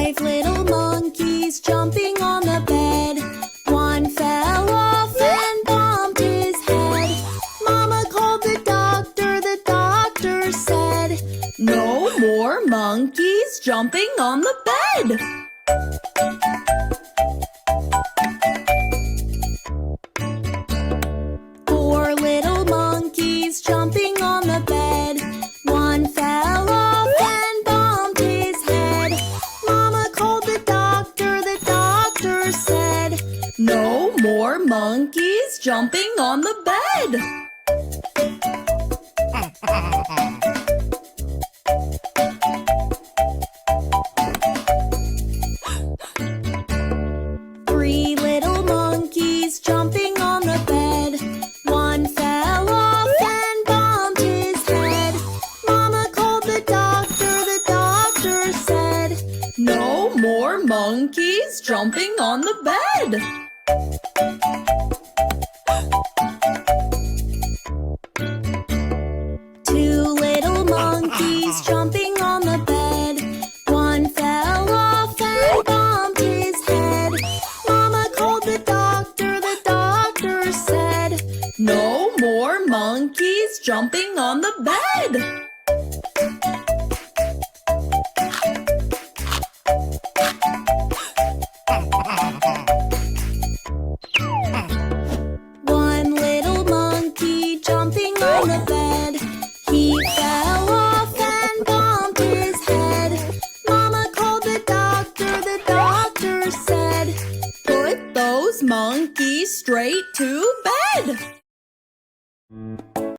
Five little monkeys jumping on the bed. One fell off and bumped his head. Mama called the doctor said, "No more monkeys jumping on the bed." Four little monkeys jumping on the bed. One fell off and bumped his head. Mama called the doctor said, "No more monkeys jumping on the bed." Three little monkeys jumping on the bed. One fell off and bumped his head. Mama called the doctor said, "No more monkeys jumping on the bed." Two little monkeys jumping on the bed. One fell off and bumped his head. Mama called the doctor said, "No more monkeys jumping on the bed." One little monkey jumping on the bed. He fell off and bumped his head. Mama called the doctor said, "Put those monkeys straight to bed."